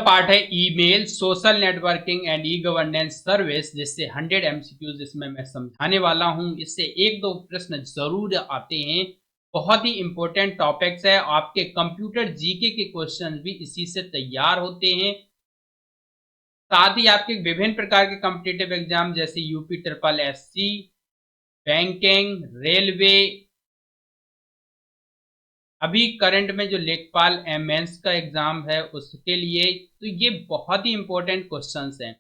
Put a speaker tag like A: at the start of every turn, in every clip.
A: Part है email, social networking and e governance service, जिससे 100 MCQs इसमें मैं समझाने वाला हूं। इससे एक दो प्रश्न जरूर आते हैं। बहुत ही इंपॉर्टेंट टॉपिक्स है। आपके कंप्यूटर जीके के क्वेश्चन भी इसी से तैयार होते हैं। साथ ही आपके विभिन्न प्रकार के कॉम्पिटिटिव एग्जाम जैसे UP triple SC, banking, railway, अभी करंट में जो लेखपाल मेंस का एग्जाम है उसके लिए, तो ये बहुत ही इंपॉर्टेंट क्वेश्चंस हैं।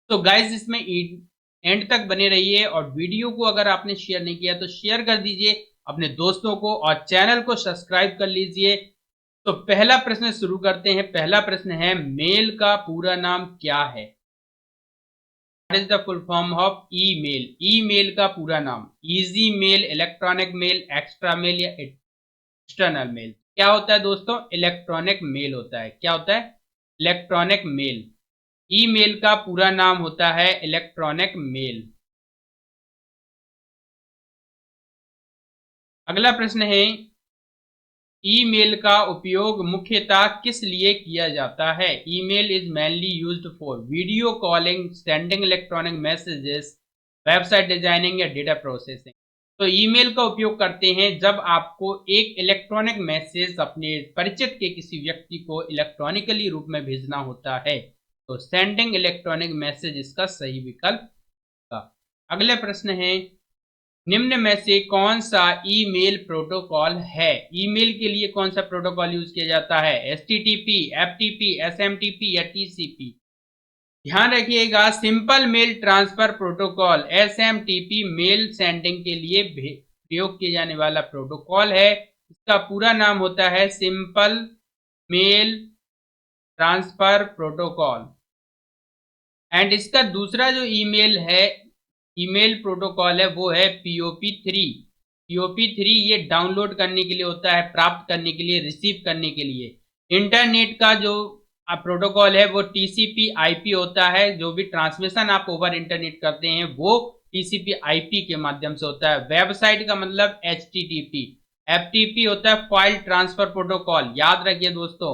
A: तो गाइज इसमें एंड तक बने रहिए, और वीडियो को अगर आपने शेयर नहीं किया तो शेयर कर दीजिए अपने दोस्तों को, और चैनल को सब्सक्राइब कर लीजिए। तो पहला प्रश्न शुरू करते हैं। पहला प्रश्न है, मेल का पूरा नाम क्या है? What is the full form of email? Email का पूरा नाम, easy mail, electronic mail, extra mail या एक्सटर्नल मेल? क्या होता है दोस्तों? इलेक्ट्रॉनिक मेल होता है। क्या होता है? Electronic mail. ईमेल का पूरा नाम होता है इलेक्ट्रॉनिक मेल। अगला प्रश्न है, ईमेल का उपयोग मुख्यतः किस लिए किया जाता है? Email is mainly used for video calling, sending electronic messages, website designing या डेटा प्रोसेसिंग। तो ईमेल का उपयोग करते हैं जब आपको एक इलेक्ट्रॉनिक मैसेज अपने परिचित के किसी व्यक्ति को इलेक्ट्रॉनिकली रूप में भेजना होता है। तो सेंडिंग इलेक्ट्रॉनिक मैसेज इसका सही विकल्प होगा। अगला प्रश्न है, निम्न में से कौन सा ईमेल प्रोटोकॉल है? ईमेल के लिए कौन सा प्रोटोकॉल यूज किया जाता है? एचटीटीपी, एफटीपी, एसएमटीपी या टीसीपी? ध्यान रखिएगा, simple mail transfer protocol SMTP mail sending के लिए प्रयोग किए जाने वाला प्रोटोकॉल है। इसका पूरा नाम होता है simple mail transfer protocol. And इसका दूसरा जो ईमेल प्रोटोकॉल है वो है पीओपी3। पीओपी3 ये डाउनलोड करने के लिए होता है, प्राप्त करने के लिए, रिसीव करने के लिए। इंटरनेट का जो प्रोटोकॉल है वो टीसीपी आईपी होता है। जो भी ट्रांसमिशन आप ओवर इंटरनेट करते हैं वो टीसीपी आईपी के माध्यम से होता है। वेबसाइट का मतलब एचटीटीपी। एफटीपी होता है फाइल ट्रांसफर प्रोटोकॉल। याद रखिए दोस्तों,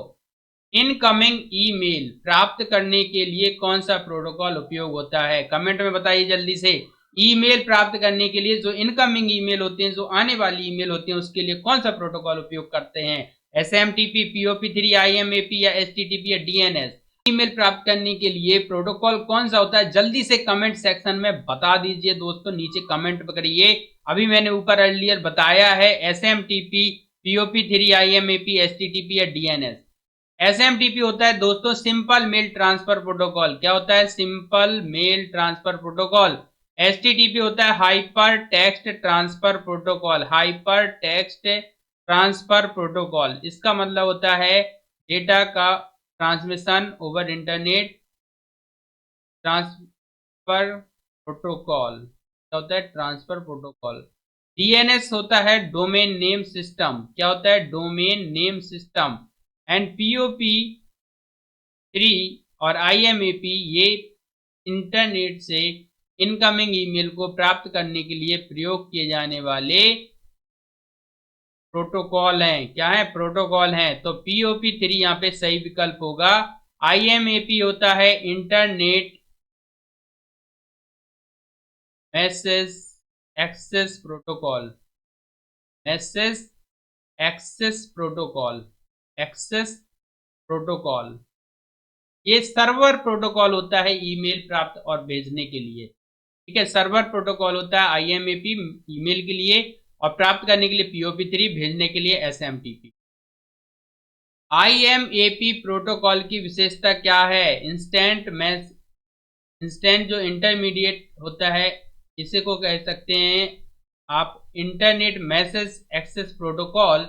A: इनकमिंग ईमेल प्राप्त करने के लिए कौन सा प्रोटोकॉल उपयोग होता है? कमेंट में बताइए जल्दी से। ईमेल प्राप्त करने के लिए जो इनकमिंग ईमेल होते हैं, जो आने वाली ईमेल होती हैं, उसके लिए कौन सा प्रोटोकॉल उपयोग करते हैं? एसएमटीपी, पीओपी3, आईएमएपी या एचटीटीपी या डीएनएस? ईमेल प्राप्त करने के लिए प्रोटोकॉल कौन सा होता है? जल्दी से कमेंट सेक्शन में बता दीजिए दोस्तों, नीचे कमेंट करिए। अभी मैंने ऊपर अर्लियर बताया है, एसएमटीपी, पीओपी3, आईएमएपी, एचटीटीपी या डीएनएस। एसएमटीपी होता है दोस्तों सिंपल मेल ट्रांसफर प्रोटोकॉल। क्या होता है? Simple mail transfer protocol. HTTP होता है hyper text transfer protocol. Hyper text transfer protocol, इसका मतलब होता है डेटा का transmission over internet transfer protocol. क्या होता है? Transfer protocol. डीएनएस होता है डोमेन नेम सिस्टम। क्या होता है? Domain name system. एंड पीओपी3 और आईएमएपी ये इंटरनेट से इनकमिंग ईमेल को प्राप्त करने के लिए प्रयोग किए जाने वाले प्रोटोकॉल हैं। क्या है? प्रोटोकॉल हैं। तो पीओपी3 यहाँ पे सही विकल्प होगा। आईएमएपी होता है internet message access protocol. Message access protocol. Access protocol ये सर्वर प्रोटोकॉल होता है ईमेल प्राप्त और भेजने के लिए। ठीक है, सर्वर प्रोटोकॉल होता है आईएमएपी ईमेल के लिए, और प्राप्त करने के लिए पीओपी3, भेजने के लिए एसएमटीपी। आईएमएपी प्रोटोकॉल की विशेषता क्या है? इंस्टेंट जो इंटरमीडिएट होता है, इसे को कह सकते हैं आप इंटरनेट मैसेज एक्सेस प्रोटोकॉल।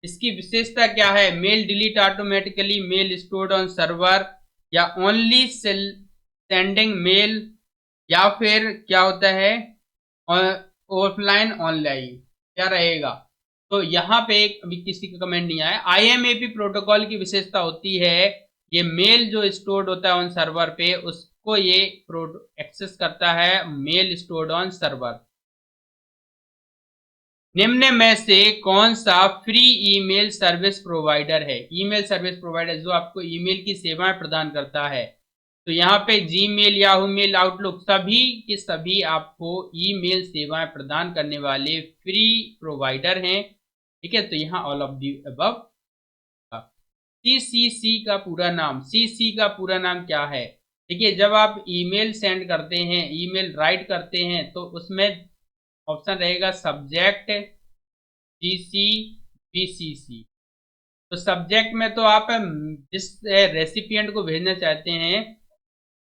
A: इसकी विशेषता क्या है? Mail delete automatically, mail stored on server, या ओनली सेंडिंग मेल, या फिर क्या होता है ऑफलाइन ऑनलाइन? क्या रहेगा? तो यहाँ पे अभी किसी का कमेंट नहीं आया। आईएमएपी प्रोटोकॉल की विशेषता होती है ये मेल जो स्टोर्ड होता है ऑन सर्वर पे, उसको ये एक्सेस करता है, मेल स्टोर्ड ऑन सर्वर। निम्न में से कौन सा फ्री ईमेल सर्विस प्रोवाइडर है? ईमेल सर्विस प्रोवाइडर जो आपको ईमेल की सेवाएं प्रदान करता है। तो यहाँ पे जीमेल, याहू मेल, आउटलुक सभी के सभी आपको ईमेल सेवाएं प्रदान करने वाले फ्री प्रोवाइडर हैं। ठीक है, तो यहाँ all of the above. CCC का पूरा नाम, सीसी का पूरा नाम क्या है? देखिए, जब आप ईमेल सेंड करते हैं, ईमेल राइट करते हैं, तो उसमें ऑप्शन रहेगा सब्जेक्ट जीसी बीसीसी। तो सब्जेक्ट में तो आप जिस रेसिपिएंट को भेजना चाहते हैं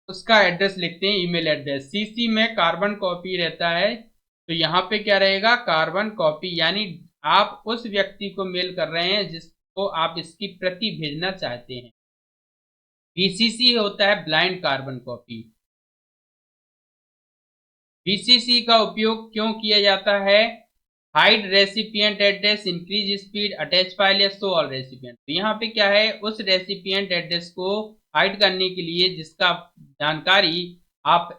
A: उसका एड्रेस लिखते हैं, ईमेल एड्रेस। सीसी में कार्बन कॉपी रहता है, तो यहाँ पे क्या रहेगा? कार्बन कॉपी, यानी आप उस व्यक्ति को मेल कर रहे हैं जिसको आप इसकी प्रति भेजना चाहते हैं। बीसीसी होता है ब्लाइंड कार्बन कॉपी। बीसीसी का उपयोग क्यों किया जाता है? Hide recipient address, increase speed, attach file या शो ऑल रेसिपिएंट। तो यहाँ पे क्या है? उस रेसिपिएंट एड्रेस को हाइड करने के लिए जिसका जानकारी आप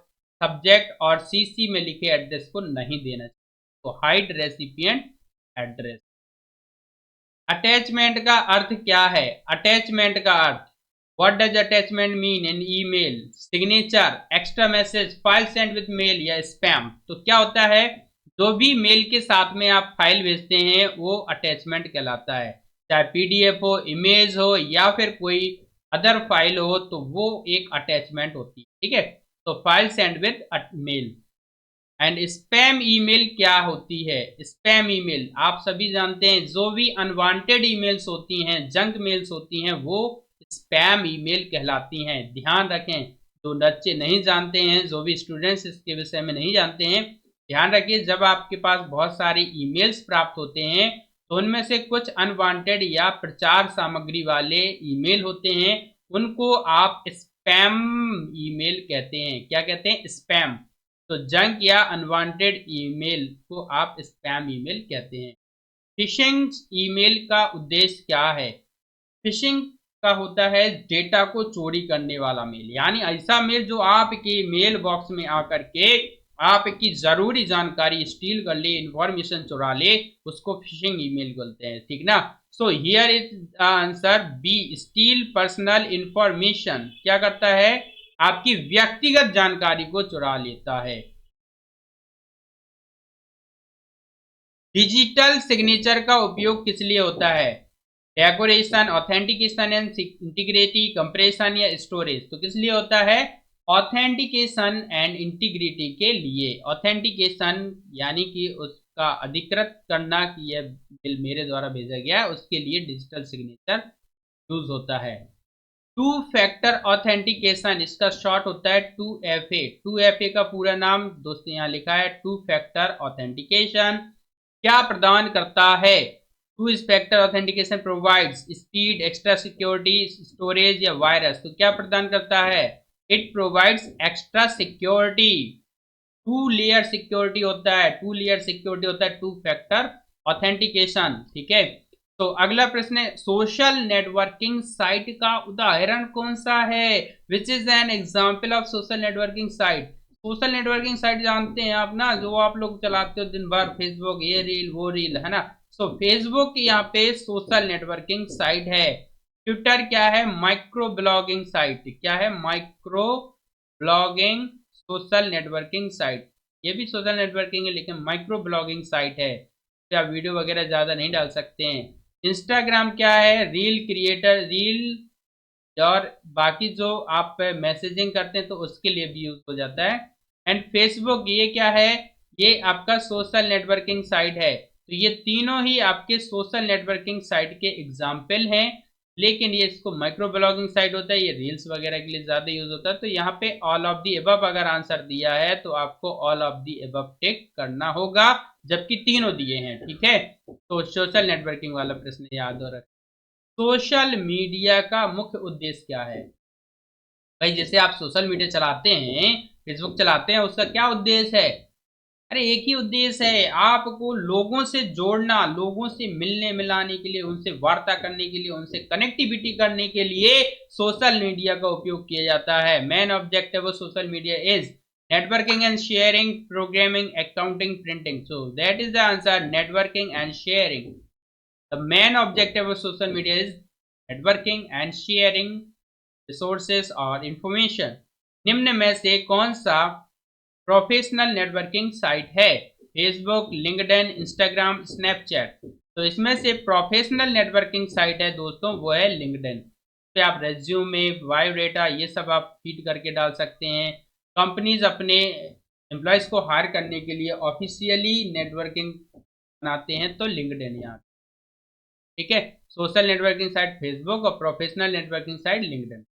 A: सब्जेक्ट और सीसी में लिखे एड्रेस को नहीं देना चाहिए, तो हाइड रेसिपिएंट एड्रेस। अटैचमेंट का अर्थ क्या है? अटैचमेंट का अर्थ, what does attachment mean in email? Signature, extra message, file send with mail या स्पैम। तो क्या होता है? जो भी मेल के साथ में आप फाइल भेजते हैं वो अटैचमेंट कहलाता है, चाहे पीडीएफ हो, इमेज हो या फिर कोई अदर फाइल हो, तो वो एक अटैचमेंट होती है। ठीक है, तो file send with mail. And spam email क्या होती है? स्पैम ईमेल आप सभी जानते हैं, जो भी अनवांटेड ईमेल्स होती हैं, जंक मेल्स होती हैं, वो स्पैम ईमेल कहलाती हैं। ध्यान रखें, जो बच्चे नहीं जानते हैं, जो भी स्टूडेंट्स इसके विषय में नहीं जानते हैं, ध्यान रखिए, जब आपके पास बहुत सारे ईमेल्स प्राप्त होते हैं तो उनमें से कुछ अनवांटेड या प्रचार सामग्री वाले ईमेल होते हैं, उनको आप स्पैम ईमेल कहते हैं। क्या कहते हैं? स्पैम। तो जंक या अनवांटेड ईमेल को आप स्पैम ईमेल कहते हैं। फिशिंग ईमेल का उद्देश्य क्या है? फिशिंग का होता है डेटा को चोरी करने वाला मेल, यानी ऐसा मेल जो आपके मेल बॉक्स में आकर के आपकी जरूरी जानकारी स्टील कर ले, इंफॉर्मेशन चुरा ले, उसको फिशिंग ईमेल बोलते हैं। ठीक ना? So here is answer B, steal personal information. क्या करता है? आपकी व्यक्तिगत जानकारी को चुरा लेता है। डिजिटल सिग्नेचर का उपयोग किस लिए होता है? Decoration, authentication and integrity, compression या स्टोरेज। तो किस लिए होता है? ऑथेंटिकेशन एंड इंटीग्रिटी के लिए। ऑथेंटिकेशन यानी कि उसका अधिकृत करना कि यह बिल मेरे द्वारा भेजा गया है, उसके लिए डिजिटल सिग्नेचर यूज होता है। टू फैक्टर ऑथेंटिकेशन, इसका शॉर्ट होता है 2FA। 2FA का पूरा नाम दोस्तों यहाँ लिखा है, टू फैक्टर ऑथेंटिकेशन। क्या प्रदान करता है? Two factor authentication provides speed, extra security, storage या वायरस। तो क्या प्रदान करता है? It provides extra security. Two layer security होता है, टू लेयर सिक्योरिटी होता है टू फैक्टर ऑथेंटिकेशन। ठीक है, तो अगला प्रश्न है, सोशल नेटवर्किंग साइट का उदाहरण कौन सा है? Which is an example of social networking site? Social networking site जानते हैं आप ना, जो आप लोग चलाते हो दिन भर, फेसबुक, ये रील वो रील, है ना? सो फेसबुक यहाँ पे सोशल नेटवर्किंग साइट है। ट्विटर क्या है? Micro blogging site. क्या है? Micro blogging social networking site. ये भी सोशल नेटवर्किंग है लेकिन माइक्रो ब्लॉगिंग साइट है, तो आप वीडियो वगैरह ज़्यादा नहीं डाल सकते हैं। इंस्टाग्राम क्या है? रील क्रिएटर, रील और बाकी जो आप मैसेजिंग करते हैं तो उसके लिए भी यूज हो जाता है। एंड फेसबुक ये क्या है? ये आपका सोशल नेटवर्किंग साइट है। तो ये तीनों ही आपके सोशल नेटवर्किंग साइट के एग्जाम्पल हैं, लेकिन ये इसको माइक्रो ब्लॉगिंग साइट होता है, ये रील्स वगैरह के लिए ज्यादा यूज होता है। तो यहाँ पे ऑल ऑफ दी एबव अगर आंसर दिया है तो आपको ऑल ऑफ दी एबव टिक करना होगा, जबकि तीनों दिए हैं। ठीक है, तो सोशल नेटवर्किंग वाला प्रश्न याद हो रहा है। सोशल मीडिया का मुख्य उद्देश्य क्या है? भाई जैसे आप सोशल मीडिया चलाते हैं, फेसबुक चलाते हैं, उसका क्या उद्देश्य है? अरे एक ही उद्देश्य है, आपको लोगों से जोड़ना, लोगों से मिलने मिलाने के लिए, उनसे वार्ता करने के लिए, उनसे कनेक्टिविटी करने के लिए सोशल मीडिया का उपयोग किया जाता है। Main objective of social media is Networking and sharing, programming, accounting, printing. So that is the answer, networking and sharing. The main objective of social media is networking and sharing resources और information. निम्न में से कौन सा professional networking site है? Facebook, LinkedIn, Instagram, Snapchat. तो इसमें से प्रोफेशनल नेटवर्किंग साइट है दोस्तों, वो है लिंक्डइन. पे आप रेज्यूमे, बायोडेटा ये सब आप फीड करके डाल सकते हैं. कंपनीज अपने एम्प्लॉयज को हायर करने के लिए ऑफिशियली नेटवर्किंग बनाते हैं तो लिंक्डइन यहाँ. ठीक है, सोशल नेटवर्किंग साइट फेसबुक और प्रोफेशनल नेटवर्किंग साइट लिंक्डइन.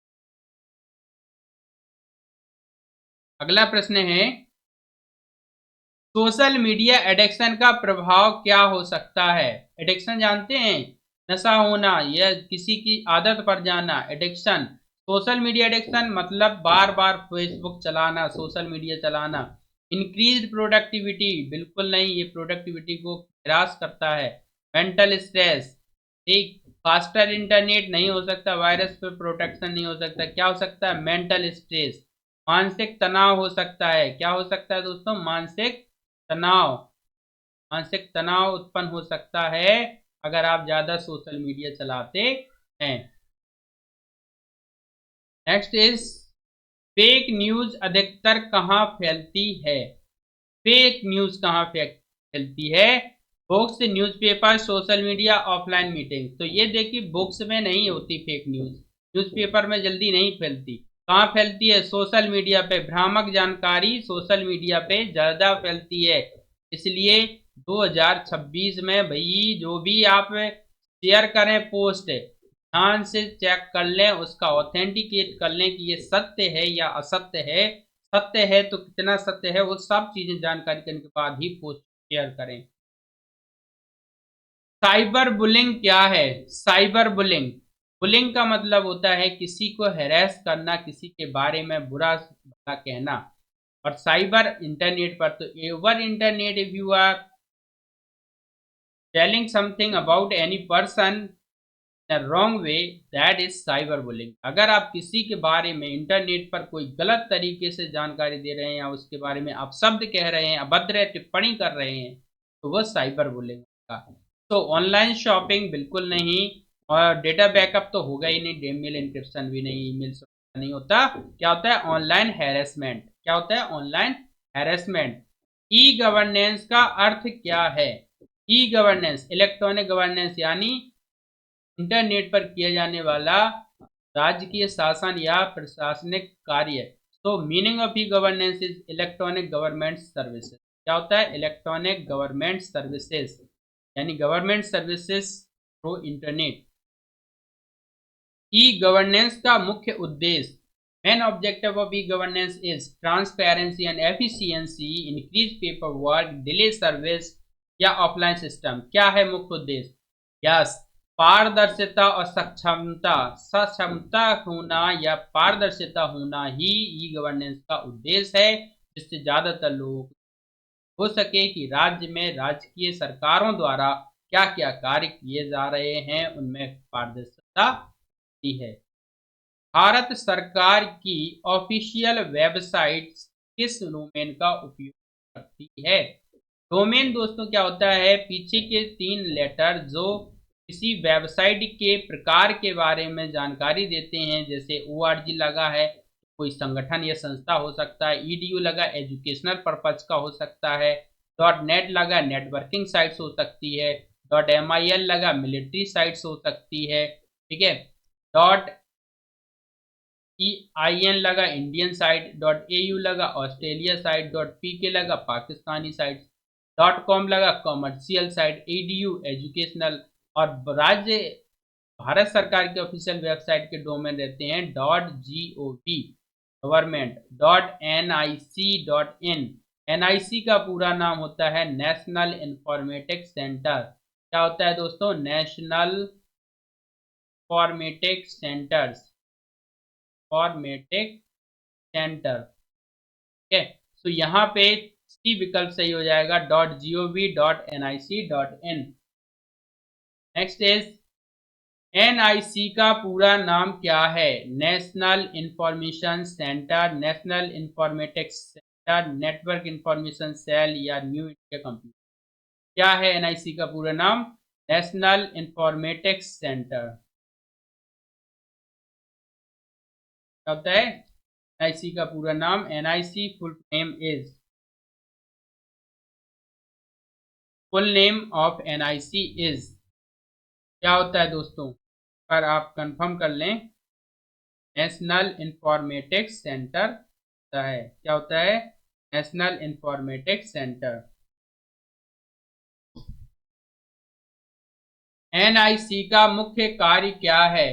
A: अगला प्रश्न है, सोशल मीडिया एडिक्शन का प्रभाव क्या हो सकता है? एडिक्शन जानते हैं, नशा होना या किसी की आदत पड़ जाना, एडिक्शन. सोशल मीडिया एडिक्शन मतलब बार बार फेसबुक चलाना, सोशल मीडिया चलाना. इंक्रीज प्रोडक्टिविटी, बिल्कुल नहीं, ये प्रोडक्टिविटी को ह्रास करता है. मेंटल स्ट्रेस, ठीक. फास्टर इंटरनेट नहीं हो सकता, वायरस पे प्रोटेक्शन नहीं हो सकता. क्या हो सकता है? मेंटल स्ट्रेस, मानसिक तनाव हो सकता है. क्या हो सकता है दोस्तों? मानसिक तनाव. मानसिक तनाव उत्पन्न हो सकता है अगर आप ज्यादा सोशल मीडिया चलाते हैं. नेक्स्ट इज, फेक न्यूज अधिकतर कहाँ फैलती है? फेक न्यूज कहाँ फैलती है? Books, newspaper, social media, offline meeting. तो ये देखिए, बुक्स में नहीं होती फेक न्यूज, न्यूज़पेपर में जल्दी नहीं फैलती. कहाँ फैलती है? सोशल मीडिया पे. भ्रामक जानकारी सोशल मीडिया पे ज्यादा फैलती है. इसलिए 2026 में भाई जो भी आप शेयर करें पोस्ट, ध्यान से चेक कर लें, उसका ऑथेंटिकेट कर लें कि ये सत्य है या असत्य है. सत्य है तो कितना सत्य है, वो सब चीजें जानकारी करने के बाद ही पोस्ट शेयर करें. साइबर बुलिंग क्या है? साइबर बुलिंग, बुलिंग का मतलब होता है किसी को हैरेस करना, किसी के बारे में बुरा भला कहना. और साइबर इंटरनेट पर, तो over internet if you are telling something about any person in wrong way, that is cyber bullying. अगर आप किसी के बारे में इंटरनेट पर कोई गलत तरीके से जानकारी दे रहे हैं या उसके बारे में आप शब्द कह रहे हैं, अभद्र टिप्पणी कर रहे हैं, तो वह साइबर बुलिंग का. तो ऑनलाइन शॉपिंग बिल्कुल नहीं, और डेटा बैकअप तो होगा ही नहीं, मेल इंक्रिप्शन भी नहीं, ईमेल नहीं होता. क्या होता है? Online harassment. क्या होता है? Online harassment. ई गवर्नेंस का अर्थ क्या है? ई गवर्नेंस, इलेक्ट्रॉनिक गवर्नेंस, यानी इंटरनेट पर किया जाने वाला राजकीय शासन या प्रशासनिक कार्य. तो meaning of e governance is electronic government services. क्या होता है? इलेक्ट्रॉनिक गवर्नमेंट सर्विसेज, यानी government services through internet. E governance का मुख्य उद्देश्य, main objective of e governance is transparency and efficiency, increase paper work, delay service या offline system. क्या है मुख्य उद्देश्य? यस, पारदर्शिता और सक्षमता. सक्षमता होना या पारदर्शिता होना ही ई गवर्नेंस का उद्देश्य है, जिससे ज्यादातर लोग हो सके कि राज्य में राजकीय सरकारों द्वारा क्या क्या कार्य किए जा रहे हैं उनमें पारदर्शिता होती है. भारत सरकार की ऑफिशियल वेबसाइट किस डोमेन का उपयोग करती है? डोमेन दोस्तों क्या होता है? पीछे के 3 लेटर जो किसी वेबसाइट के प्रकार के बारे में जानकारी देते हैं. जैसे ORG लगा है, कोई संगठन या संस्था हो सकता है. EDU लगा, एजुकेशनल पर्पज का हो सकता है. .net लगा, नेटवर्किंग साइट्स हो सकती है. .mil लगा, मिलिट्री साइट्स हो सकती है. ठीक है. .in लगा, इंडियन साइट. .au लगा, ऑस्ट्रेलिया साइट. .pk लगा, पाकिस्तानी साइट. .com लगा, कॉमर्शियल साइट. EDU educational. और राज्य भारत सरकार के ऑफिशियल वेबसाइट के डोमेन रहते हैं .gov गवर्नमेंट, .nic.in. NIC का पूरा नाम होता है नेशनल इंफॉर्मेटिक्स सेंटर. क्या होता है दोस्तों? नेशनल इंफॉर्मेटिक्स सेंटर्स, फॉर्मेटिक सेंटर. ठीक है. तो यहाँ पे सी विकल्प सही हो जाएगा, .gov.nic.in. नेक्स्ट इज, NIC का पूरा नाम क्या है? National information centre, national informatics centre या नेटवर्क इंफॉर्मेशन सेल या न्यू इंडिया कंप्यूटर। क्या है एनआईसी का पूरा नाम? National informatics centre. क्या होता है एनआईसी का पूरा नाम? NIC full name of NIC is, क्या होता है दोस्तों, पर आप कंफर्म कर लें, नेशनल इंफॉर्मेटिक्स सेंटर होता है। क्या होता है? National informatics centre. एनआईसी का मुख्य कार्य क्या है?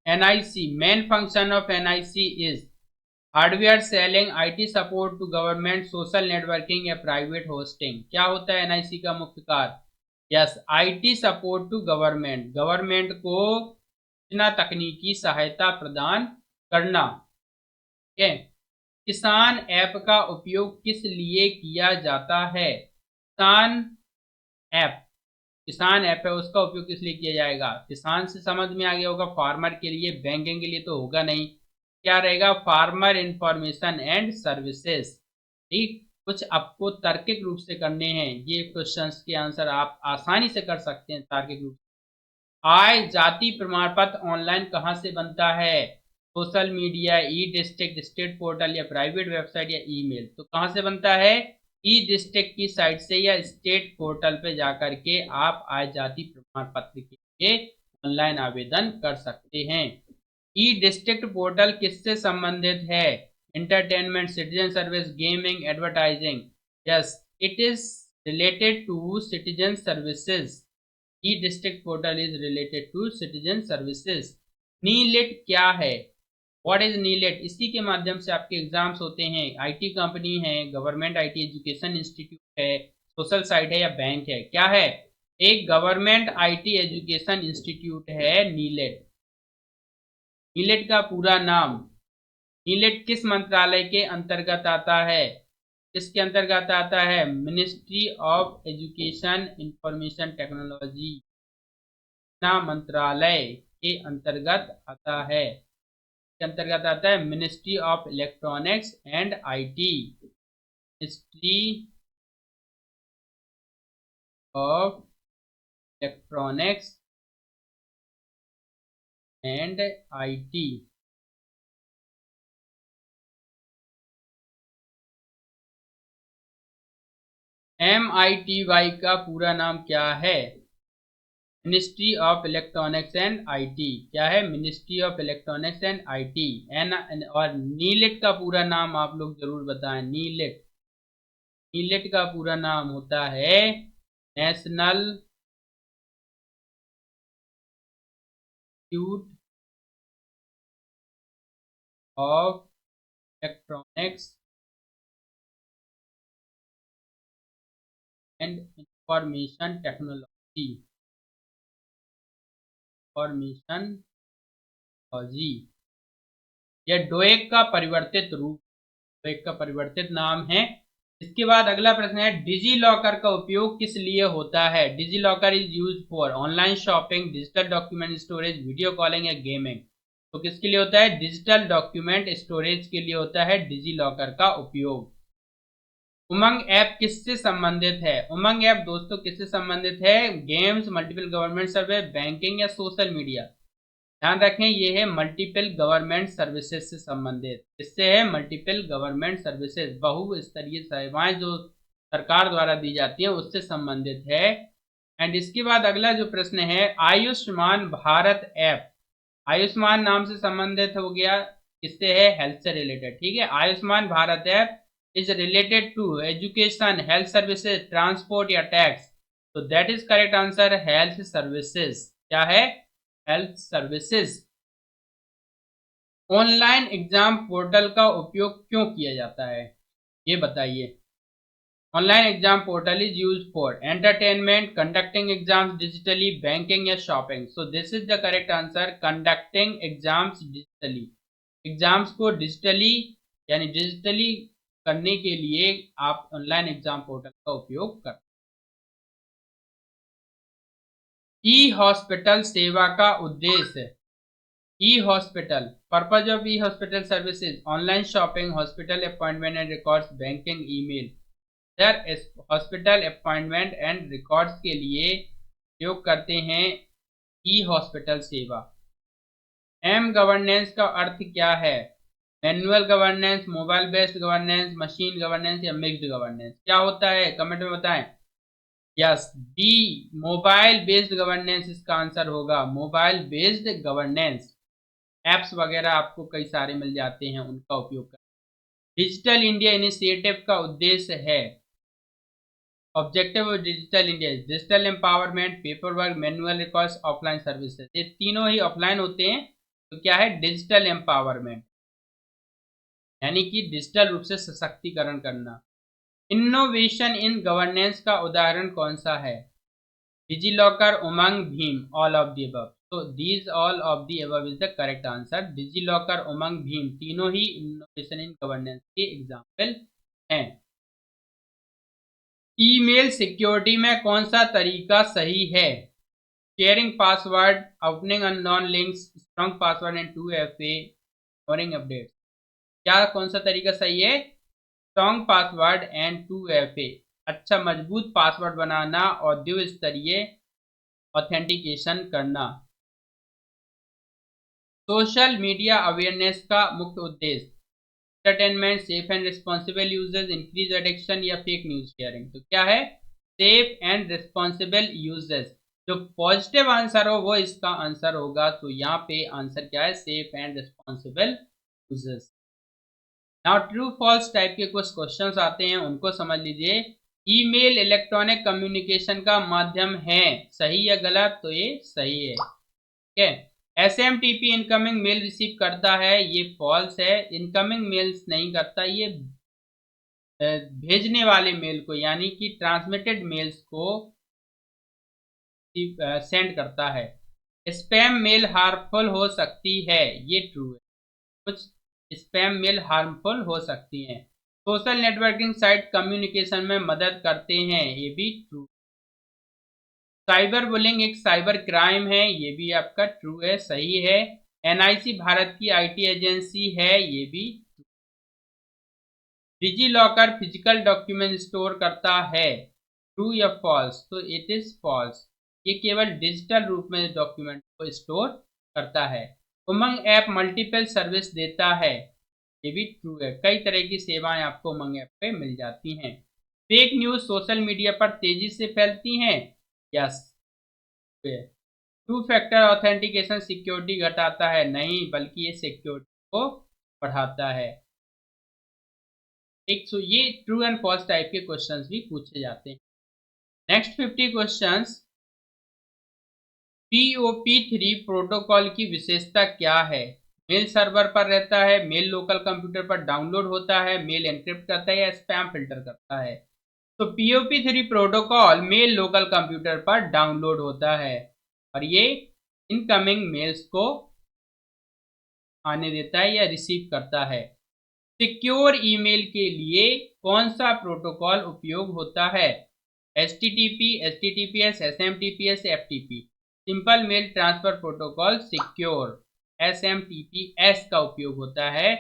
A: NIC main function of NIC is hardware selling, IT support to government, social networking या प्राइवेट होस्टिंग। क्या होता है एनआईसी का मुख्य कार्य? Yes, IT support to government, government को सूचना तकनीकी सहायता प्रदान करना। ठीक है। किसान ऐप का उपयोग किस लिए किया जाता है? ऐप किसान ऐप है, उसका उपयोग किस लिए किया जाएगा? किसान से समझ में आ गया होगा, फार्मर के लिए, बैंकिंग के लिए तो होगा नहीं। क्या रहेगा? Farmer information and services. ठीक, कुछ आपको तार्किक रूप से करने हैं, ये क्वेश्चंस के आंसर आप आसानी से कर सकते हैं तार्किक रूप से। आय जाति प्रमाण पत्र ऑनलाइन कहाँ से बनता है? सोशल मीडिया, ई डिस्ट्रिक्ट, स्टेट पोर्टल या प्राइवेट वेबसाइट या ईमेल। तो कहाँ से बनता है? ई डिस्ट्रिक्ट की साइट से या स्टेट पोर्टल पे जाकर के आप आय जाति प्रमाण पत्र के लिए ऑनलाइन आवेदन कर सकते हैं। ई डिस्ट्रिक्ट पोर्टल किससे संबंधित है? Entertainment, citizen service, gaming, advertising. Yes, it is related to citizen services. E district portal is related to citizen services. NIELIT क्या है? What is NIELIT? इसी के माध्यम से आपके एग्जाम्स होते हैं। आईटी कंपनी है, गवर्नमेंट आईटी एजुकेशन इंस्टीट्यूट है, सोशल साइट है या बैंक है? क्या है? एक गवर्नमेंट आईटी एजुकेशन इंस्टीट्यूट है नीलेट। नीलेट का पूरा नाम, नीलेट किस मंत्रालय के अंतर्गत आता है? किसके अंतर्गत आता है? Ministry of education information technology मंत्रालय के अंतर्गत आता है। के अंतर्गत आता है ministry of electronics and IT. Ministry of electronics and IT. MITY का पूरा नाम क्या है? Ministry of electronics and IT. क्या है? Ministry of electronics and IT. और नीलेट का पूरा नाम आप लोग जरूर बताएं। नीलेट, नीलेट का पूरा नाम होता है national institute of electronics and information technology. Information technology, यह डोएक का परिवर्तित रूप, डोएक का परिवर्तित नाम है। इसके बाद अगला प्रश्न है, डिजी लॉकर का उपयोग किस लिए होता है? DigiLocker is use for online shopping, digital document storage, video calling या गेमिंग। तो किसके लिए होता है? डिजिटल डॉक्यूमेंट स्टोरेज के लिए होता है डिजी लॉकर का उपयोग। उमंग ऐप किससे संबंधित है? उमंग ऐप दोस्तों किससे संबंधित है? गेम्स, मल्टीपल गवर्नमेंट सर्वे, बैंकिंग या सोशल मीडिया। ध्यान रखें, ये है मल्टीपल गवर्नमेंट सर्विसेज से संबंधित। इससे है मल्टीपल गवर्नमेंट सर्विसेज, बहुस्तरीय सेवाएं जो सरकार द्वारा दी जाती है उससे संबंधित है। एंड इसके बाद अगला जो प्रश्न है, आयुष्मान भारत ऐप, आयुष्मान नाम से संबंधित हो गया, किससे है? हेल्थ से रिलेटेड। ठीक है, Ayushman Bharat app is related to education, health services, transport या टैक्स। तो that is correct answer, health services. क्या है? Health services. Online exam portal का उपयोग क्यों किया जाता है, ये बताइए। Online exam portal is use for entertainment, conducting exams digitally, banking या shopping. So this is the correct answer, conducting exams digitally. Exams को डिजिटली यानी डिजिटली करने के लिए आप ऑनलाइन एग्जाम पोर्टल का उपयोग कर। ई हॉस्पिटल सेवा का उद्देश्य, E hospital, purpose of E hospital services, online shopping, hospital appointment and records, banking, email. Sir hospital appointment and records के लिए उपयोग करते हैं ई हॉस्पिटल सेवा। एम गवर्नेंस का अर्थ क्या है? Manual governance, mobile based governance, machine governance या मिक्स्ड गवर्नेंस? क्या होता है कमेंट में बताएं। Yes, B mobile based governance इसका आंसर होगा। मोबाइल बेस्ड गवर्नेंस, एप्स वगैरह आपको कई सारे मिल जाते हैं, उनका उपयोग कर। डिजिटल इंडिया इनिशिएटिव का उद्देश्य है, objective of digital India, digital empowerment, paper work, manual records, offline services. ये तीनों ही ऑफलाइन होते हैं, तो क्या है? डिजिटल एम्पावरमेंट, यानी कि डिजिटल रूप से सशक्तिकरण करना। इनोवेशन इन गवर्नेंस का उदाहरण कौन सा है? डिजिलॉकर, उमंग, भीम, ऑल ऑफ द अबव। तो these all of the above is the correct answer. DigiLocker, Umang, भीम तीनों ही इनोवेशन इन गवर्नेंस के एग्जाम्पल हैं। ईमेल सिक्योरिटी में कौन सा तरीका सही है? Sharing password, opening unknown links, strong password and 2FA, storing update. क्या कौन सा तरीका सही है? स्ट्रॉन्ग पासवर्ड एंड 2FA, अच्छा मजबूत पासवर्ड बनाना और द्विस्तरीय ऑथेंटिकेशन करना। सोशल मीडिया अवेयरनेस का मुख्य उद्देश्य, entertainment, safe and responsible uses, increase addiction या फेक न्यूज शेयरिंग? तो क्या है? Safe and responsible uses. जो पॉजिटिव आंसर हो वो इसका आंसर होगा, तो यहाँ पे आंसर क्या है? Safe and responsible uses. Now true false type के कुछ क्वेश्चंस आते हैं, उनको समझ लीजिए। ईमेल इलेक्ट्रॉनिक कम्युनिकेशन का माध्यम है, सही या गलत? तो ये सही है। ठीक है। SMTP इनकमिंग मेल रिसीव करता है, ये फॉल्स है। इनकमिंग मेल्स नहीं करता, ये भेजने वाले मेल को यानी कि ट्रांसमिटेड मेल्स को सेंड करता है। स्पैम मेल हार्मफुल हो सकती है, ये ट्रू है। कुछ स्पैम मेल हार्मफुल हो सकती हैं। सोशल नेटवर्किंग साइट कम्युनिकेशन में मदद करते हैं, ये भी ट्रू। साइबर बुलिंग एक साइबर क्राइम है, ये भी आपका ट्रू है, सही है। NIC भारत की IT एजेंसी है, ये भी। Digi locker physical document store करता है, ट्रू या फॉल्स? तो इट इज फॉल्स, ये केवल डिजिटल रूप में डॉक्यूमेंट को स्टोर करता है। उमंग ऐप मल्टीपल सर्विस देता है, ये भी ट्रू है। कई तरह की सेवाएं आपको उमंग ऐप पे मिल जाती हैं। फेक न्यूज सोशल मीडिया पर तेजी से फैलती हैं, yes. To factor authentication security घटाता है, नहीं, बल्कि ये सिक्योरिटी को बढ़ाता है। एक सो ये ट्रू एंड फॉल्स टाइप के क्वेश्चंस भी पूछे जाते हैं। Next 50 questions. POP3 प्रोटोकॉल की विशेषता क्या है? मेल सर्वर पर रहता है, मेल लोकल कंप्यूटर पर डाउनलोड होता है, मेल एनक्रिप्ट करता है या स्पैम फिल्टर करता है? तो POP3 protocol mail local computer पर डाउनलोड होता है और ये इनकमिंग मेल्स को आने देता है या रिसीव करता है। सिक्योर ईमेल के लिए कौन सा प्रोटोकॉल उपयोग होता है? HTTP, HTTPS, SMTPS, FTP? Simple mail transfer protocol secure, SMTPS का उपयोग होता है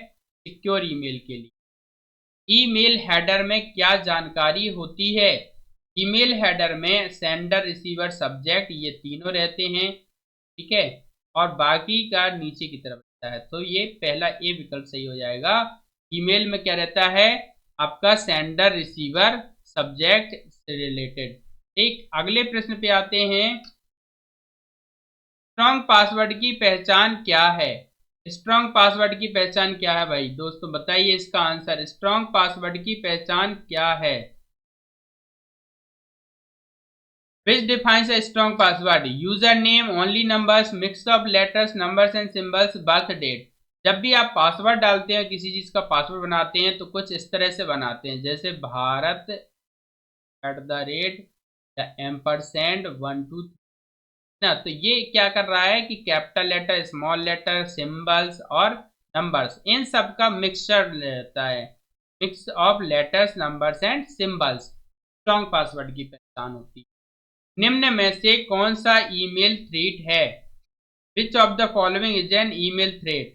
A: सिक्योर ईमेल के लिए। ईमेल हेडर में क्या जानकारी होती है? ईमेल हेडर में सेंडर, रिसीवर, सब्जेक्ट ये तीनों रहते हैं, ठीक है, और बाकी का नीचे की तरफ रहता है। तो ये पहला ए विकल्प सही हो जाएगा। ईमेल में क्या रहता है? आपका सेंडर, रिसीवर, सब्जेक्ट से रिलेटेड। एक अगले प्रश्न पे आते हैं। स्ट्रॉन्ग पासवर्ड की पहचान क्या है? स्ट्रॉन्ग पासवर्ड की पहचान क्या है भाई? दोस्तों बताइए इसका आंसर। स्ट्रॉन्ग पासवर्ड की पहचान क्या है? Which defines a strong password? Username, only numbers, mix of letters, numbers and symbols, birth date। जब भी आप पासवर्ड डालते हैं, किसी चीज का पासवर्ड बनाते हैं, तो कुछ इस तरह से बनाते हैं, जैसे भारत @(123) ना। तो ये क्या कर रहा है कि capital letter, small letter, symbols और नंबर्स, इन सब का मिक्सचर रहता है, mix of letters, numbers and symbols, strong password की पहचान होती है। निम्न में से कौन सा ईमेल थ्रेट है? Which of the following is an email threat?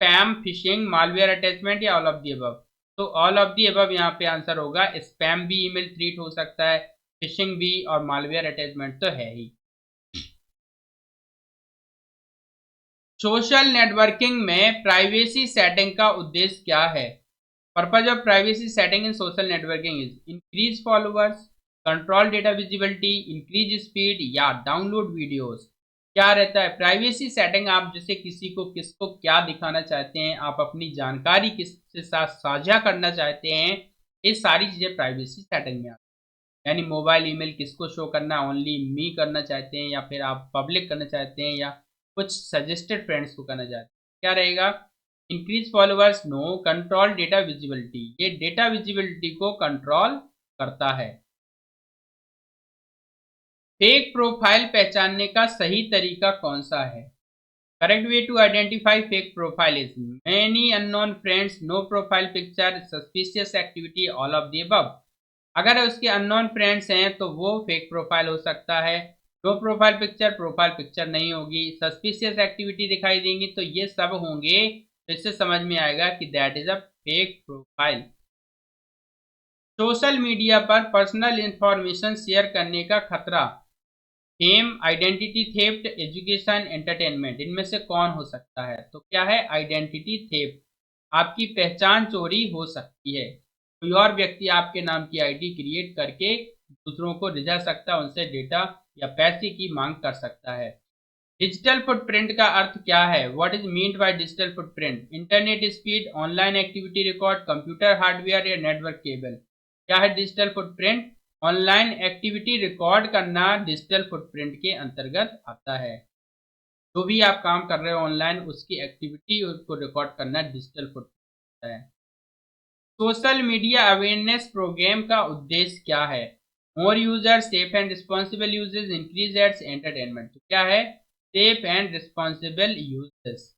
A: Spam, fishing, malware attachment या ऑल ऑफ दी अबव? तो ऑल ऑफ दी अबव यहाँ पे आंसर होगा। स्पैम भी ईमेल थ्रेट हो सकता है, फिशिंग भी, और मालवेयर अटैचमेंट तो है ही। सोशल नेटवर्किंग में प्राइवेसी सेटिंग का उद्देश्य क्या है? Purpose of privacy setting in social networking is increase followers, control data visibility, increase speed या डाउनलोड वीडियोस। क्या रहता है प्राइवेसी सेटिंग? आप जैसे किसी को किसको क्या दिखाना चाहते हैं, आप अपनी जानकारी किसके साथ साझा करना चाहते हैं, ये सारी चीजें प्राइवेसी सेटिंग में आती हैं। यानी मोबाइल ईमेल किसको शो करना, ओनली मी करना चाहते हैं या फिर आप पब्लिक करना चाहते हैं या कुछ सजेस्टेड फ्रेंड्स को करना चाहते हैं, क्या रहेगा? Increase followers, no. Control data visibility, ये डेटा विजिबिलिटी को कंट्रोल करता है। फेक प्रोफाइल पहचानने का सही तरीका कौन सा है? Correct way to identify fake profile is many unknown friends, no profile picture, suspicious activity, all of the above. अगर उसके अननोन फ्रेंड्स हैं तो वो फेक प्रोफाइल हो सकता है। नो प्रोफाइल पिक्चर नहीं होगी। सस्पिशियस एक्टिविटी दिखाई देंगी तो ये सब होंगे, तो इससे समझ में आएगा कि that is a fake profile. Social media पर पर्सनल इंफॉर्मेशन शेयर करने का खतरा, fame, identity theft, education, entertainment, इनमें से कौन हो सकता है? तो क्या है? Identity theft. आपकी पहचान चोरी हो सकती है। कोई और व्यक्ति आपके नाम की आईडी क्रिएट करके दूसरों को रिझा सकता है, उनसे डेटा या पैसे की मांग कर सकता है। डिजिटल फुटप्रिंट का अर्थ क्या है? What is meant by digital footprint? Internet speed, online activity record, computer hardware या नेटवर्क केबल? क्या है digital footprint? Online activity record करना डिजिटल फुटप्रिंट के अंतर्गत आता है। जो भी आप काम कर रहे हो ऑनलाइन, उसकी एक्टिविटी उसको रिकॉर्ड करना डिजिटल फुटप्रिंट है। सोशल मीडिया अवेयरनेस प्रोग्राम का उद्देश्य क्या है? More user, safe and responsible uses, increase ads, entertainment. तो क्या है? Safe and responsible uses.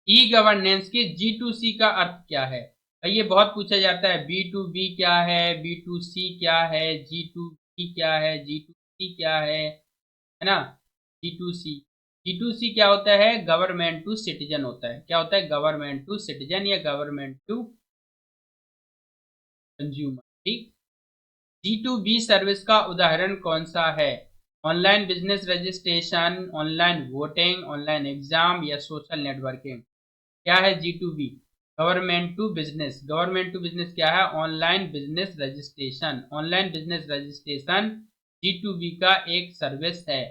A: E governance के G2C का अर्थ क्या है? ये बहुत पूछा जाता है। B2B क्या है, B2C क्या है, G2B क्या है, G2C क्या है ना? G2C, G2C क्या होता है? गवर्नमेंट टू सिटीजन होता है। क्या होता है? गवर्नमेंट टू सिटीजन या गवर्नमेंट टू कंज्यूमर। ठीक। G2B सर्विस का उदाहरण कौन सा है? Online business registration, online voting, online exam या सोशल नेटवर्किंग? क्या है G2B? Government to business. Government to business क्या है? Online business registration. Online business registration G2B का एक सर्विस है।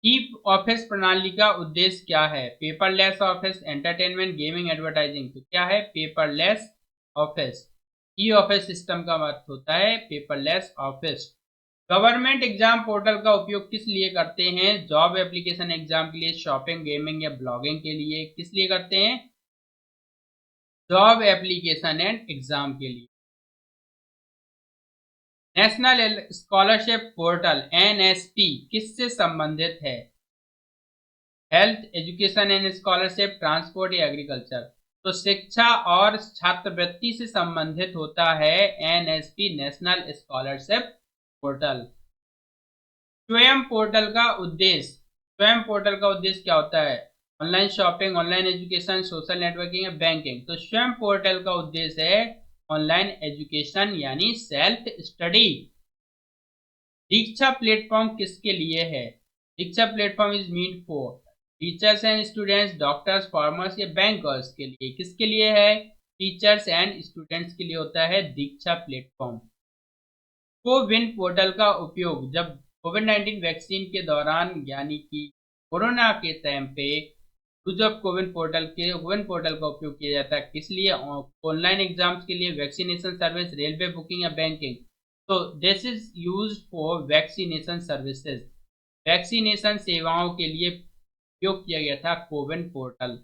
A: ई ऑफिस प्रणाली का उद्देश्य क्या है? Paperless office, entertainment, gaming, advertising. तो क्या है? Paperless office. E office system का अर्थ होता है paperless office. Government exam portal का उपयोग किस लिए करते हैं? जॉब एप्लीकेशन एग्जाम के लिए, शॉपिंग, गेमिंग या ब्लॉगिंग के लिए? किस लिए करते हैं? जॉब एप्लीकेशन एंड एग्जाम के लिए। नेशनल स्कॉलरशिप पोर्टल NSP किससे संबंधित है? Health, education and scholarship, transport या एग्रीकल्चर? तो शिक्षा और छात्रवृत्ति से संबंधित होता है NSP, नेशनल स्कॉलरशिप पोर्टल। स्वयं पोर्टल का उद्देश्य, स्वयं पोर्टल का उद्देश्य क्या होता है? Online shopping, online education, social networking या बैंकिंग? तो स्वयं पोर्टल का उद्देश्य है ऑनलाइन एजुकेशन यानी सेल्फ स्टडी। दीक्षा प्लेटफॉर्म किसके लिए है? DIKSHA platform is mean for teachers and students, doctors, farmers या बैंकर्स के लिए? किसके लिए है? टीचर्स एंड स्टूडेंट्स के लिए होता है दीक्षा प्लेटफॉर्म। कोविन पोर्टल का उपयोग जब कोविड-19 वैक्सीन के दौरान यानी कि कोरोना के टाइम पे जब कोविन पोर्टल का उपयोग किया जाता है किस लिए? ऑनलाइन एग्जाम्स के लिए, वैक्सीनेशन सर्विस, रेलवे बुकिंग या बैंकिंग? तो this is used for vaccination services. Vaccination सेवाओं के लिए उपयोग किया गया था कोविन पोर्टल।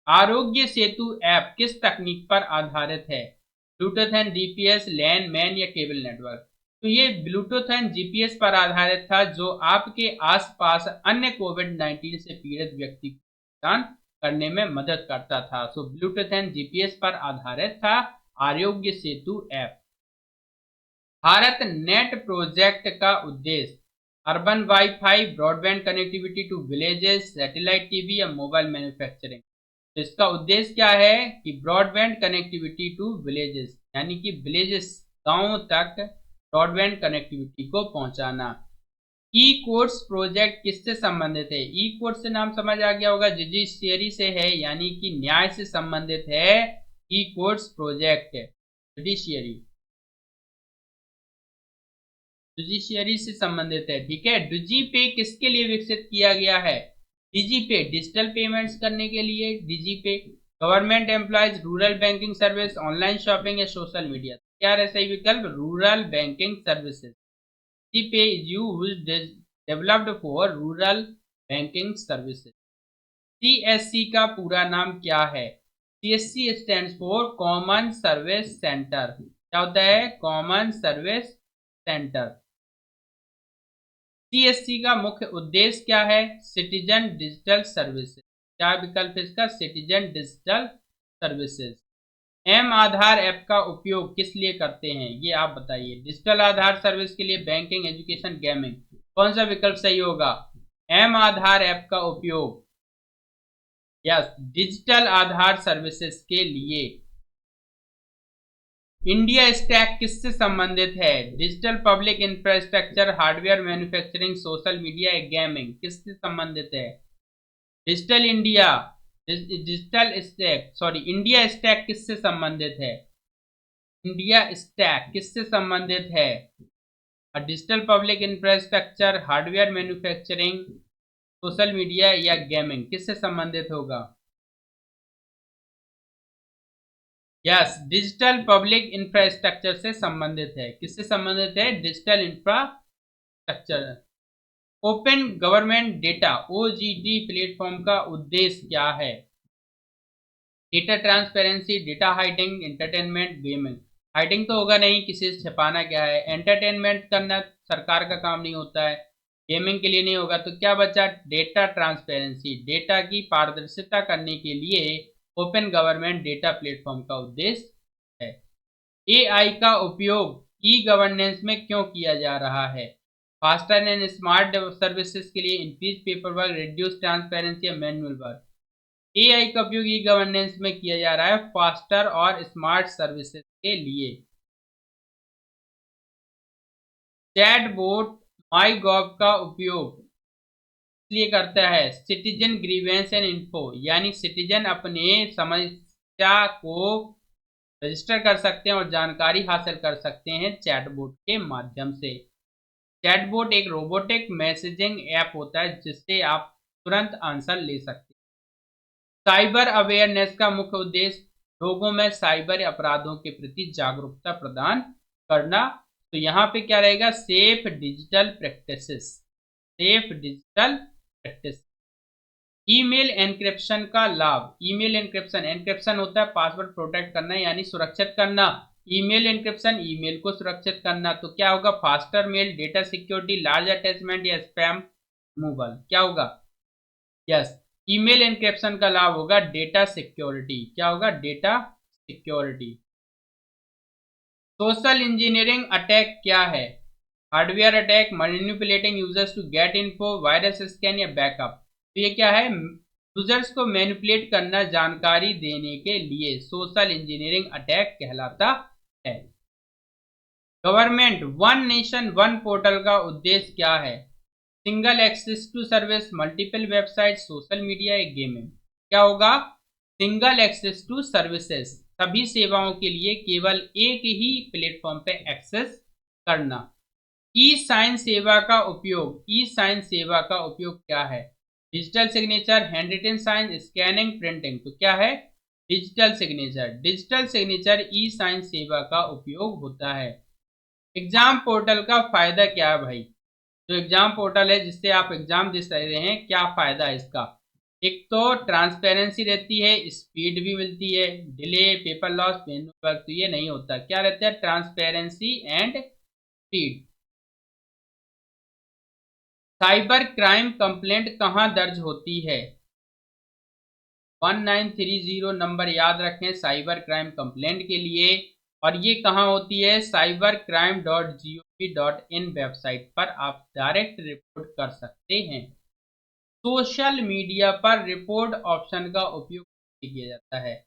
A: आरोग्य सेतु ऐप किस तकनीक पर आधारित है? Bluetooth and GPS, LAN, MAN या केबल नेटवर्क? तो ये ब्लूटूथ एंड जीपीएस पर आधारित था, जो आपके आसपास अन्य कोविड-19 से पीड़ित व्यक्ति को पहचान करने में मदद करता था। सो ब्लूटूथ एंड जीपीएस पर आधारित था Aarogya Setu app. Bharat net project का उद्देश्य urban wifi, broadband connectivity to villages, satellite TV या मोबाइल मैन्युफैक्चरिंग। तो इसका उद्देश्य क्या है कि ब्रॉडबैंड कनेक्टिविटी टू विलेजेस, यानी कि विलेजेस गांवों तक ब्रॉडबैंड कनेक्टिविटी को पहुंचाना। ई कोर्ट्स प्रोजेक्ट किससे संबंधित है? ई कोर्ट से नाम समझ आ गया होगा, जुडिशियरी से है, यानी कि न्याय से संबंधित है। ई कोर्ट्स प्रोजेक्ट जुडिशियरी जुडिशियरी से संबंधित है, ठीक है। डिजीपे किसके लिए विकसित किया गया है? डिजीपे डिजिटल पेमेंट्स करने के लिए। DigiPay government employees, rural banking service, online shopping या सोशल मीडिया। क्या है सही विकल्प? Rural banking services. GPay is used developed for rural banking services. CSC का पूरा नाम क्या है? CSC stands for common service centre. क्या होता है? Common service centre. सीएससी का मुख्य उद्देश्य क्या है? Citizen digital services. क्या विकल्प है इसका? Citizen digital services. एम आधार ऐप का उपयोग किस लिए करते हैं? ये आप बताइए। डिजिटल आधार सर्विस के लिए, बैंकिंग, एजुकेशन, गेमिंग। कौन सा विकल्प सही होगा? एम आधार ऐप का उपयोग, यस, डिजिटल आधार सर्विसेज के लिए। इंडिया स्टैक किससे संबंधित है? Digital public infrastructure, hardware manufacturing, social media, gaming. किससे संबंधित है? Digital India, digital stack, sorry, India stack किससे संबंधित है? इंडिया स्टैक किससे संबंधित है? Digital public infrastructure, hardware manufacturing, social media या गेमिंग। किससे संबंधित होगा? यस, डिजिटल पब्लिक इंफ्रास्ट्रक्चर से संबंधित है। किससे संबंधित है? Digital infrastructure. Open government data, OGD platform का उद्देश्य क्या है? Data transparency, data hiding, entertainment, gaming. Hiding तो होगा नहीं, किसी से छिपाना क्या है। एंटरटेनमेंट करना सरकार का काम नहीं होता है। गेमिंग के लिए नहीं होगा, तो क्या बचा? डेटा ट्रांसपेरेंसी, डेटा की पारदर्शिता करने के लिए ओपन गवर्नमेंट डेटा प्लेटफॉर्म का उद्देश्य है। एआई का उपयोग ई गवर्नेंस में क्यों किया जा रहा है? फास्टर एंड स्मार्ट सर्विसेज के लिए, increase paper work, reduce transparency या मैनुअल वर्क। एआई का उपयोग ई गवर्नेंस में किया जा रहा है फास्टर और स्मार्ट सर्विसेज के लिए। चैटबॉट माई गॉव का उपयोग इसलिए करता है, सिटीजन ग्रीवेंस एंड इन्फो, यानी सिटीजन अपने समस्या को रजिस्टर कर सकते हैं और जानकारी हासिल कर सकते हैं चैटबॉट के माध्यम से। चैटबॉट एक रोबोटिक मैसेजिंग ऐप होता है जिससे आप तुरंत आंसर ले सकते हैं। साइबर अवेयरनेस का मुख्य उद्देश्य लोगों में साइबर अपराधों के प्रति जागरूकता प्रदान करना। तो यहाँ पे क्या रहेगा? Safe digital practices. Safe digital practice. Email encryption का लाभ। ईमेल एन्क्रिप्शन, एन्क्रिप्शन होता है पासवर्ड प्रोटेक्ट करना, यानी सुरक्षित करना। ईमेल एन्क्रिप्शन, ईमेल को सुरक्षित करना। तो क्या होगा? Faster mail, data security, large attachment या स्पैम रिमूवल। क्या होगा? यस, ईमेल एन्क्रिप्शन का लाभ होगा डेटा सिक्योरिटी। क्या होगा? Data security. Social engineering attack क्या है? Hardware attack, manipulating users to get info, virus scan या बैकअप। तो ये क्या है? यूजर्स को मैनिपुलेट करना जानकारी देने के लिए सोशल इंजीनियरिंग अटैक कहलाता है। Government one nation one portal का उद्देश्य क्या है? Single access to service, multiple website, social media या गेमिंग। क्या होगा? सिंगल एक्सेस टू सर्विसेज, सभी सेवाओं के लिए केवल एक ही प्लेटफॉर्म पे एक्सेस करना। ई साइन सेवा का उपयोग, ई साइन सेवा का उपयोग क्या है? Digital signature, hand written sign, scanning, printing. तो क्या है? Digital signature. Digital signature e sign सेवा का उपयोग होता है। एग्जाम पोर्टल का फायदा क्या है भाई? जो एग्जाम पोर्टल है जिससे आप एग्जाम दे रहे हैं, क्या फायदा है इसका? एक तो ट्रांसपेरेंसी रहती है, स्पीड भी मिलती है, delay, paper loss, manual work तो ये नहीं होता। क्या रहता है? Transparency and speed. Cyber crime complaint कहां दर्ज होती है? 1930 नंबर याद रखें साइबर क्राइम कंप्लेंट के लिए। और ये कहाँ होती है? cybercrime.gov.in वेबसाइट पर आप डायरेक्ट रिपोर्ट कर सकते हैं। सोशल मीडिया पर रिपोर्ट ऑप्शन का उपयोग किया जाता है।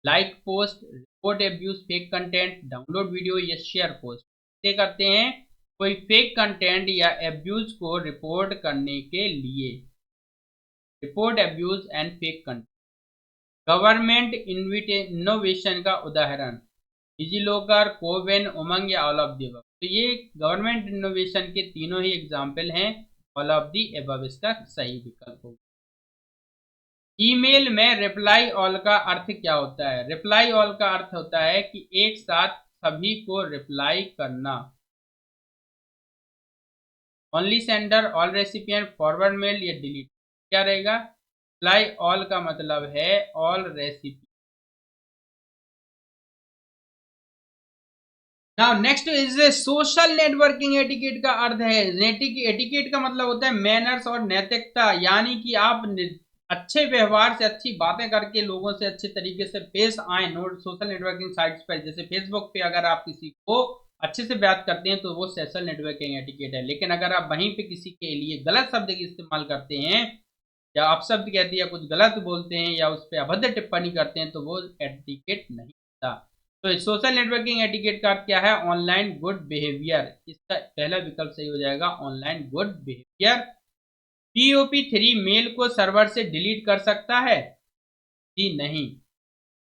A: Like post, report abuse fake content, download video या शेयर पोस्ट। क्या करते हैं? कोई फेक कंटेंट या एब्यूज को रिपोर्ट करने के लिए। Report abuse and fake content. Government innovation का उदाहरण डिजिलॉकर, कोविन, उमंग या ऑल ऑफ द अबव। तो ये गवर्नमेंट इनोवेशन के तीनों ही एग्जाम्पल हैं। ऑल ऑफ द अबव इसका सही विकल्प होगा। ईमेल में रिप्लाई ऑल का अर्थ क्या होता है? रिप्लाई ऑल का अर्थ होता है कि एक साथ सभी को रिप्लाई करना। Only sender, all recipient, forward mail या डिलीट। क्या रहेगा? रिप्लाई ऑल का मतलब है all recipient. Now next is social networking etiquette का अर्थ है। एटिकेट का मतलब होता है मैनर्स और नैतिकता, यानी कि आप अच्छे व्यवहार से, अच्छी बातें करके लोगों से अच्छे तरीके से पेश आए। सोशल नेटवर्किंग साइट्स पर जैसे फेसबुक पे अगर आप किसी को अच्छे से बात करते हैं तो वो सोशल नेटवर्किंग एटिकेट है। लेकिन अगर आप वहीं पे किसी के लिए गलत शब्द का इस्तेमाल करते हैं या अपशब्द कहते हैं या कुछ गलत बोलते हैं या उस पर अभद्र टिप्पणी करते हैं तो वो एटिकेट नहीं होता। तो सोशल नेटवर्किंग एटिकेट का अर्थ क्या है? Online good behaviour. इसका पहला विकल्प सही हो जाएगा, online good behaviour. POP3 mail को सर्वर से डिलीट कर सकता है? जी नहीं।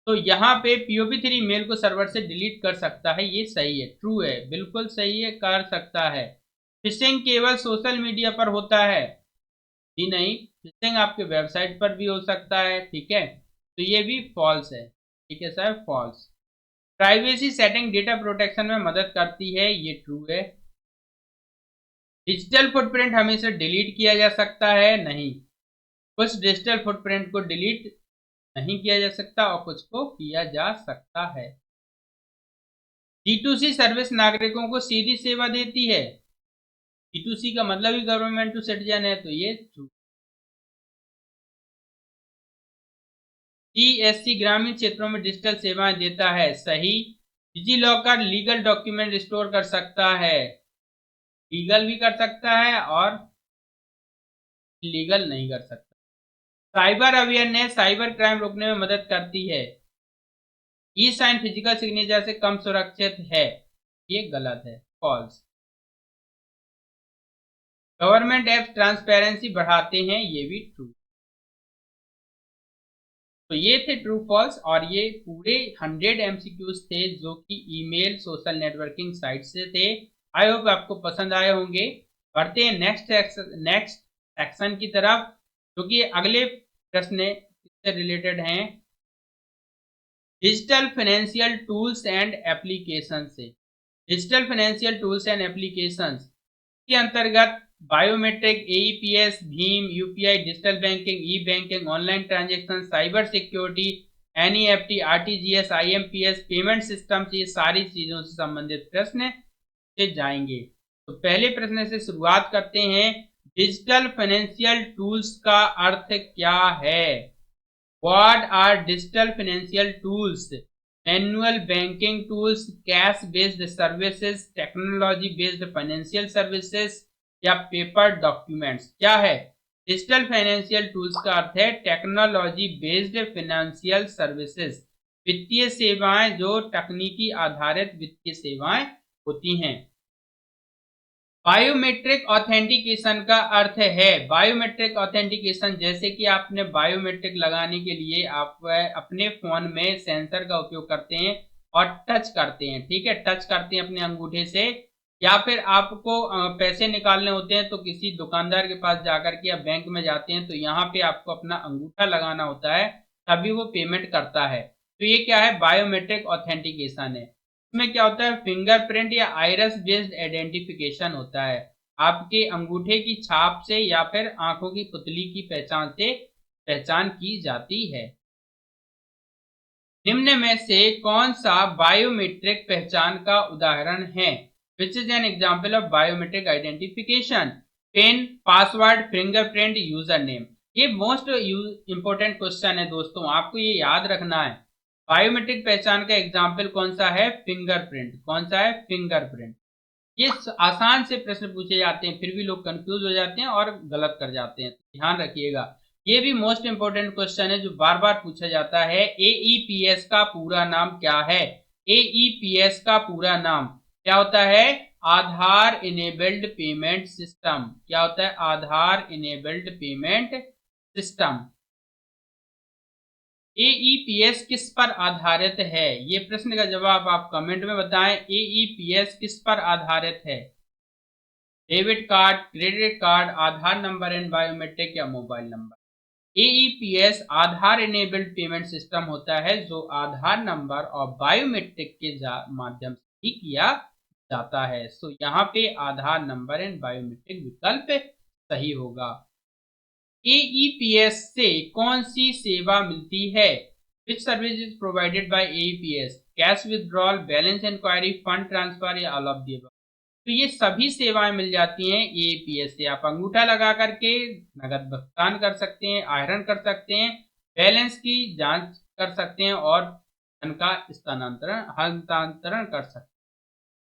A: तो यहाँ पे POP3 मेल को सर्वर से डिलीट कर सकता है, ये सही है, ट्रू है, बिल्कुल सही है, कर सकता है। फिशिंग केवल सोशल मीडिया पर होता है? जी नहीं, फिशिंग आपके वेबसाइट पर भी हो सकता है। ठीक है, तो ये भी फॉल्स है। ठीक है sir, false. Privacy setting data protection में मदद करती है, ये ट्रू है। डिजिटल फुटप्रिंट हमेशा डिलीट किया जा सकता है? नहीं, कुछ डिजिटल फुटप्रिंट को डिलीट नहीं किया जा सकता और कुछ को किया जा सकता है। D2C सर्विस नागरिकों को सीधी सेवा देती है? D2C का मतलब ही गवर्नमेंट टू सिटीजन है, तो ये ट्रू। CSC ग्रामीण क्षेत्रों में डिजिटल सेवाएं देता है? सही। डिजिलॉकर लीगल डॉक्यूमेंट स्टोर कर सकता है? लीगल भी कर सकता है और लीगल नहीं कर सकता। साइबर अवेयरनेस साइबर क्राइम रोकने में मदद करती है? ई साइन फिजिकल सिग्नेचर से कम सुरक्षित है? ये गलत है, फॉल्स। गवर्नमेंट ऐप ट्रांसपेरेंसी बढ़ाते हैं? ये भी ट्रू। तो ये थे ट्रू फॉल्स और ये पूरे 100 MCQs थे जो कि ईमेल सोशल नेटवर्किंग साइट से थे। आई होप आपको पसंद आए होंगे। बढ़ते हैं नेक्स्ट सेक्शन की तरफ, जो कि अगले प्रश्न इससे रिलेटेड हैं, digital financial tools and application से। Digital financial tools and application के अंतर्गत बायोमेट्रिक, AEPS, भीम, UPI, digital banking, E banking, online transaction, cyber security, NEFT, RTGS, IMPS, payment system, ये सारी चीजों से संबंधित प्रश्न से जाएंगे। तो पहले प्रश्न से शुरुआत करते हैं। डिजिटल फाइनेंशियल टूल्स का अर्थ क्या है? What are digital financial tools? Manual banking tools, cash based services, technology based financial services या पेपर डॉक्यूमेंट्स। क्या है? डिजिटल फाइनेंशियल टूल्स का अर्थ है टेक्नोलॉजी बेस्ड फाइनेंशियल सर्विसेज, वित्तीय सेवाएं जो तकनीकी आधारित वित्तीय सेवाएं होती हैं। बायोमेट्रिक ऑथेंटिकेशन का अर्थ है? बायोमेट्रिक ऑथेंटिकेशन जैसे कि आपने बायोमेट्रिक लगाने के लिए आप अपने फोन में सेंसर का उपयोग करते हैं और टच करते हैं। ठीक है, टच करते हैं अपने अंगूठे से, या फिर आपको पैसे निकालने होते हैं तो किसी दुकानदार के पास जाकर के या बैंक में जाते हैं तो यहाँ पे आपको अपना अंगूठा लगाना होता है, तभी वो पेमेंट करता है। तो ये क्या है? बायोमेट्रिक ऑथेंटिकेशन है। इसमें क्या होता है? फिंगरप्रिंट या आइरिस बेस्ड आइडेंटिफिकेशन होता है। आपके अंगूठे की छाप से या फिर आंखों की पुतली की पहचान से पहचान की जाती है। निम्न में से कौन सा बायोमेट्रिक पहचान का उदाहरण है? Which is an example of biometric identification? Pen, password, fingerprint, user name. ये मोस्ट इंपोर्टेंट क्वेश्चन है दोस्तों, आपको ये याद रखना है। बायोमेट्रिक पहचान का एग्जाम्पल कौन सा है? फिंगरप्रिंट। कौन सा है? फिंगरप्रिंट। ये आसान से प्रश्न पूछे जाते हैं, फिर भी लोग कंफ्यूज हो जाते हैं और गलत कर जाते हैं, ध्यान रखिएगा। ये भी मोस्ट इंपोर्टेंट क्वेश्चन है जो बार बार पूछा जाता है। एईपीएस का पूरा नाम क्या है? एईपीएस का पूरा नाम क्या होता है? आधार इनेबल्ड पेमेंट सिस्टम। क्या होता है? आधार इनेबल्ड पेमेंट सिस्टम। एईपीएस किस पर आधारित है? ये प्रश्न का जवाब आप कमेंट में बताएं। एईपीएस किस पर आधारित है? Debit card, credit card, Aadhaar number and biometric या मोबाइल नंबर? एईपीएस आधार इनेबल्ड पेमेंट सिस्टम होता है जो आधार नंबर और बायोमेट्रिक के माध्यम से ही किया जाता है। सो यहाँ पे आधार नंबर एंड बायोमेट्रिक विकल्प सही होगा। एईपीएस से कौन सी सेवा मिलती है? Which service is provided by AEPS? Cash withdrawal, balance inquiry, fund transfer या ऑल ऑफ द अबव? तो ये सभी सेवाएं मिल जाती हैं एईपीएस से। आप अंगूठा लगा करके नगद भुगतान कर सकते हैं, आहरण कर सकते हैं, बैलेंस की जांच कर सकते हैं और धन का स्थानांतरण हस्तांतरण कर सकते हैं।